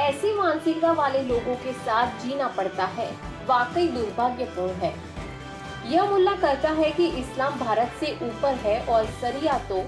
ऐसी मानसिकता वाले लोगों के साथ जीना पड़ता है, वाकई दुर्भाग्यपूर्ण है। यह मुल्ला कहता है कि इस्लाम भारत से ऊपर है और शरिया तो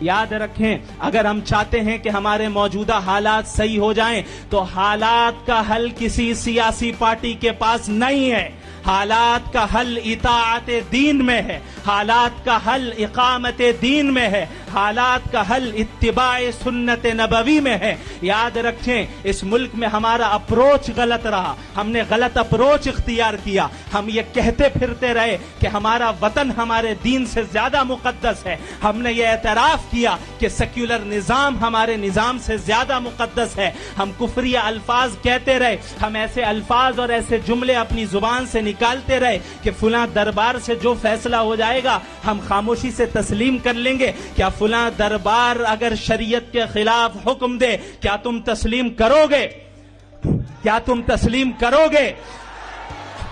याद रखें, अगर हम चाहते हैं कि हमारे मौजूदा हालात सही हो जाएं, तो हालात का हल किसी सियासी पार्टी के पास नहीं है। हालात का हल इताअत दीन में है, हालात का हल इकामत दीन में है, हालात का हल इत्तिबाए सुन्नत नबवी में है। याद रखें, इस मुल्क में हमारा अप्रोच गलत रहा, हमने गलत अप्रोच इख्तियार किया। हम ये कहते फिरते रहे कि हमारा वतन हमारे दीन से ज्यादा मुकद्दस है। हमने ये एतराफ किया कि सेक्युलर निजाम हमारे निजाम से ज्यादा मुकद्दस है। हम कुफरिया अल्फाज कहते रहे, हम ऐसे अल्फाज और ऐसे जुमले अपनी जुबान से निकालते रहे कि फुला दरबार से जो फैसला हो जाएगा हम खामोशी से तस्लीम कर लेंगे। क्या फुला दरबार अगर शरीयत के खिलाफ हुक्म दे, क्या तुम तस्लीम करोगे? क्या तुम तस्लीम करोगे?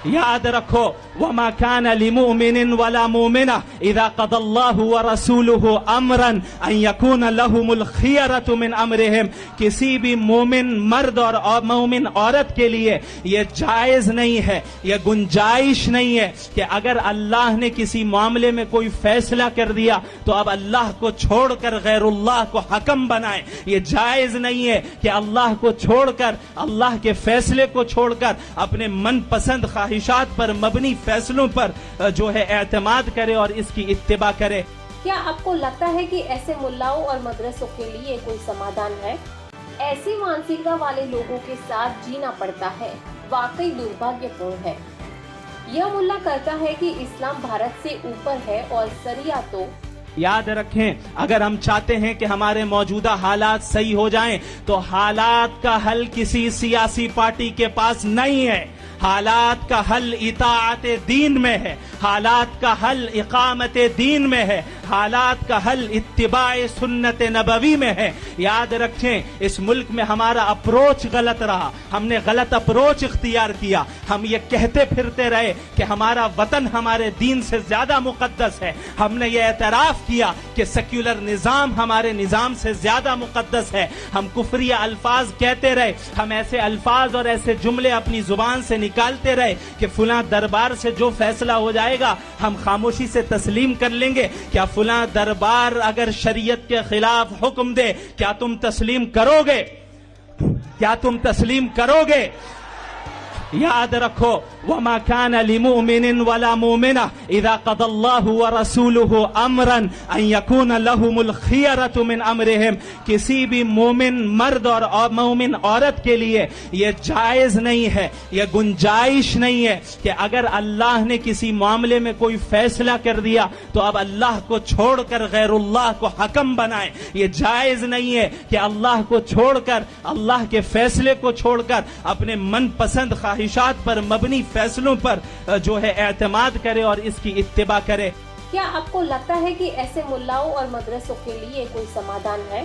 याद रखो, वमा कान लिमुमिनिन वला मुमिना इज़ा क़दल्लाहु व रसूलुहु अमरन अन यकून लहुमुल खियरतु मिन अमरिहिम। किसी भी मोमिन मर्द और मोमिन औरत के लिए ये जायज नहीं है, ये गुंजाइश नहीं है कि अगर अल्लाह ने किसी मामले में कोई फैसला कर दिया तो अब अल्लाह को छोड़कर गैरुल्लाह को हकम बनाए। ये जायज नहीं है कि अल्लाह को छोड़कर, अल्लाह के फैसले को छोड़कर अपने मनपसंद ख्वाहिशात पर मबनी फैसलों पर जो है एतमाद करे और इसकी इत्तिबा करे। क्या आपको लगता है कि ऐसे मुल्लाओं और मदरसों के लिए कोई समाधान है? ऐसी मानसिकता वाले लोगों के साथ जीना पड़ता है, वाकई दुर्भाग्यपूर्ण है। यह मुल्ला कहता है कि इस्लाम भारत से ऊपर है और शरिया तो याद रखें, अगर हम चाहते हैं कि हमारे मौजूदा हालात सही हो जाएं, तो हालात का हल किसी सियासी पार्टी के पास नहीं है। हालात का हल इताअत दीन में है, हालात का हल इकामत दीन में है, हालात का हल इत्तिबाए सुन्नत नबवी में है। याद रखें, इस मुल्क में हमारा अप्रोच गलत रहा, हमने गलत अप्रोच इख्तियार किया। हम ये कहते फिरते रहे कि हमारा वतन हमारे दीन से ज्यादा मुकद्दस है। हमने ये एतराफ किया कि सेक्युलर निजाम हमारे निजाम से ज्यादा मुकद्दस है। हम कुफरिया अल्फाज कहते रहे, हम ऐसे अल्फाज और ऐसे जुमले अपनी जुबान से निकालते रहे कि फुला दरबार से जो फैसला हो जाएगा हम खामोशी से तस्लीम कर लेंगे। क्या फुला दरबार अगर शरीयत के खिलाफ हुक्म दे, क्या तुम तस्लीम करोगे? क्या तुम तस्लीम करोगे? याद रखो, वमा कान लिमुमिनिन वला मुमिना इज़ा क़दल्लाहु व रसूलुहु अमरन अन यकून लहुमुल खियरतु मिन अमरिहिम। किसी भी मोमिन मर्द और मोमिन औरत के लिए ये जायज नहीं है, ये गुंजाइश नहीं है कि अगर अल्लाह ने किसी मामले में कोई फैसला कर दिया तो अब अल्लाह को छोड़कर गैरुल्लाह को हकम बनाए। ये जायज नहीं है कि अल्लाह को छोड़कर, अल्लाह के फैसले को छोड़कर अपने मनपसंद ख्वाहिशात पर मबनी फैसलों पर जो है एतमाद करे और इसकी इत्तिबा करे। क्या आपको लगता है कि ऐसे मुल्लाओं और मदरसों के लिए कोई समाधान है?